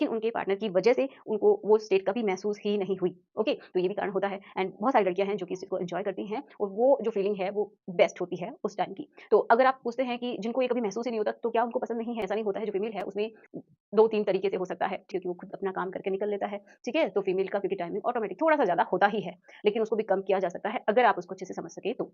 लेकिन उनके पार्टनर की वजह से उनको वो स्टेट कभी महसूस ही नहीं हुई। ओके, तो ये भी कारण होता है एंड बहुत सारी लड़कियां हैं जो कि इस चीज़ को एंजॉय करती हैं और वो जो फीलिंग है वो बेस्ट होती है उस टाइम की। तो अगर आप पूछते हैं कि जिनको ये कभी महसूस ही नहीं होता तो क्या उनको पसंद नहीं है? ऐसा नहीं होता है। जो फीमेल है उसमें 2-3 तरीके से हो सकता है क्योंकि वो खुद अपना काम करके निकल लेता है, ठीक है? तो फीमेल का क्योंकि टाइमिंग ऑटोमेटिक थोड़ा-सा ज़्यादा होता ही है, लेकिन उसको भी कम किया जा सकता है अगर आप उसको अच्छे से समझ सकें तो।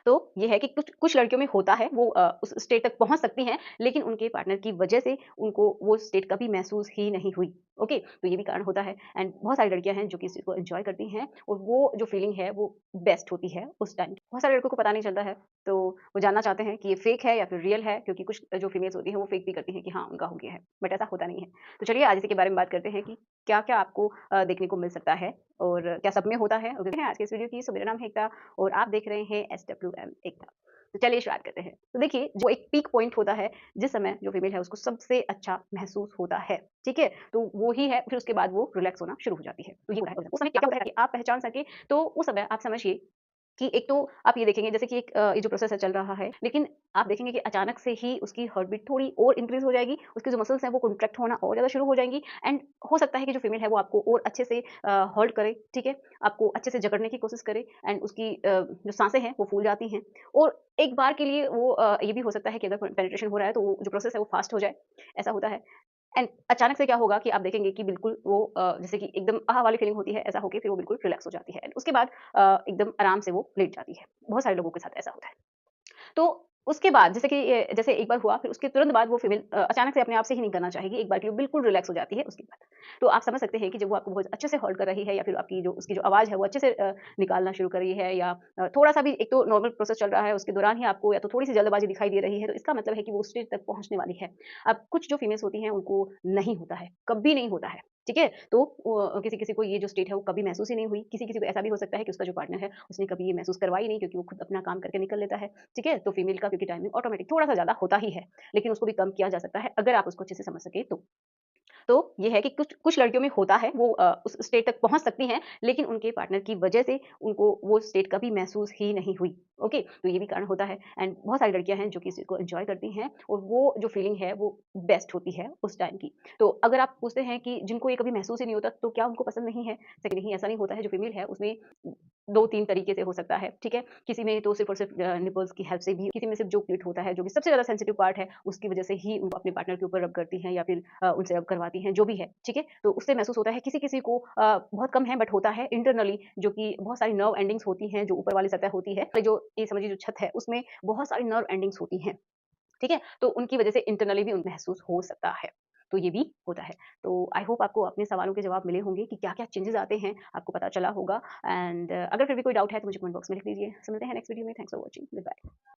तो ये है कि कुछ कुछ लड़कियों में होता है वो उस स्टेट तक पहुँच सकती हैं, लेकिन उनके पार्टनर की वजह से उनको वो स्टेट कभी महसूस ही नहीं हुई। ओके, तो ये भी कारण होता है एंड बहुत सारी लड़कियां हैं जो कि इस चीज़ को एंजॉय करती हैं और वो जो फीलिंग है वो बेस्ट होती है उस टाइम। बहुत सारे लड़कों को पता नहीं चलता है, तो वो जानना चाहते हैं कि ये फेक है या फिर रियल है, क्योंकि कुछ जो फीमेल्स होती हैं वो फेक भी करती हैं कि हाँ उनका हो गया है, बट ऐसा होता नहीं है। तो चलिए आज इसी के बारे में बात करते हैं कि क्या-क्या आपको देखने को मिल सकता है और क्या सब में होता है। और आज के इस वीडियो की। सो मेरा नाम है एकता और आप देख रहे हैं SWM एकता। तो चलिए स्टार्ट करते हैं। तो देखिए जो एक पीक पॉइंट होता है, जिस समय जो फीमेल है उसको सबसे अच्छा महसूस होता है, ठीक है? तो वो ही है, फिर उसके बाद वो रिलैक्स होना शुरू हो जाती है। तो ये होता है, उस समय क्या होता है कि आप पहचान सकें, तो उस समय आप समझिए कि एक तो आप ये देखेंगे जैसे कि एक ये जो प्रोसेस है चल रहा है, लेकिन आप देखेंगे कि अचानक से ही उसकी हार्ट बीट थोड़ी और इंक्रीज़ हो जाएगी, उसके जो मसल्स हैं वो कॉन्ट्रैक्ट होना और ज़्यादा शुरू हो जाएँगी एंड हो सकता है कि जो फीमेल है वो आपको और अच्छे से होल्ड करे, ठीक है? आपको अच्छे से जकड़ने की कोशिश करे एंड उसकी जो साँसें हैं वो फूल जाती हैं और एक बार के लिए वो ये भी हो सकता है कि अगर पेनिट्रेशन हो रहा है तो वो जो प्रोसेस है वो फ़ास्ट हो जाए, ऐसा होता है। एंड अचानक से क्या होगा कि आप देखेंगे कि बिल्कुल वो जैसे कि एकदम आहा वाली फीलिंग होती है, ऐसा होके फिर वो बिल्कुल रिलैक्स हो जाती है एंड उसके बाद एकदम आराम से वो लेट जाती है। बहुत सारे लोगों के साथ ऐसा होता है। तो उसके बाद जैसे कि जैसे एक बार हुआ, फिर उसके तुरंत बाद वो फीमेल अचानक से अपने आप से ही नहीं करना चाहेगी, एक बार के लिए बिल्कुल रिलैक्स हो जाती है उसके बाद। तो आप समझ सकते हैं कि जब वो आपको बहुत अच्छे से होल्ड कर रही है या फिर आपकी जो उसकी जो आवाज़ है वो अच्छे से निकालना शुरू कर रही है या थोड़ा-सा भी एक तो नॉर्मल प्रोसेस चल रहा है, उसके दौरान ही आपको या तो थोड़ी-सी जल्दबाज़ी दिखाई दे रही है, तो इसका मतलब है कि वो उस स्टेज तक पहुँचने वाली है। अब कुछ जो फीमेल्स होती हैं उनको नहीं होता है, कभी नहीं होता है, ठीक है? तो किसी-किसी को ये जो स्टेट है वो कभी महसूस ही नहीं हुई, किसी-किसी को ऐसा भी हो सकता है कि उसका जो पार्टनर है, उसने कभी ये महसूस करवाई नहीं क्योंकि वो खुद अपना काम करके निकल लेता है। ठीक है? तो फीमेल का क्योंकि टाइमिंग ऑटोमेटिक थोड़ा-सा ज़्यादा होता ही है, लेकिन उसको भी कम किया जा सकता है अगर आप उसको अच्छे से समझ सकें तो। तो ये है कि कुछ कुछ लड़कियों में होता है वो उस स्टेट तक पहुँच सकती हैं, लेकिन उनके पार्टनर की वजह से उनको वो स्टेट कभी महसूस ही नहीं हुई। ओके? तो ये भी कारण होता है एंड बहुत सारी लड़कियां हैं जो कि इस चीज़ को एन्जॉय करती हैं और वो जो फीलिंग है वो बेस्ट होती है उस टाइम की। तो अगर आप पूछते हैं कि जिनको ये कभी महसूस ही नहीं होता तो क्या उनको पसंद नहीं है? देखिए नहीं, ऐसा नहीं होता है। जो फीमेल है उसमें 2-3 तरीके से हो सकता है, ठीक है? किसी में तो सिर्फ़ और सिर्फ़ निपल्स की हेल्प से भी, किसी में सिर्फ़ जो क्लिट होता है, जो कि सबसे ज़्यादा सेंसिटिव पार्ट है, उसकी वजह से ही उनको अपने पार्टनर के ऊपर रब करती हैं या फिर उनसे रब करवाती हैं, जो भी है, ठीक है? तो उससे महसूस होता है। किसी-किसी को बहुत कम है बट होता है इंटरनली, जो कि बहुत सारी नर्व एंडिंग्स होती हैं, जो ऊपर वाली सतह होती है, जो ये समझिए जो छत है, उसमें बहुत सारी नर्व एंडिंग्स होती हैं। ठीक है? तो उनकी वजह से इंटरनली भी उन महसूस हो सकता है। तो ये भी होता है। तो आई होप आपको अपने सवालों के जवाब मिले होंगे कि क्या-क्या चेंजेज़ आते हैं, आपको पता चला होगा एंड अगर फिर भी कोई डाउट है तो मुझे कमेंट बॉक्स में लिख लीजिए। सो मिलते हैं नेक्स्ट वीडियो में। Thanks for watching. Good bye.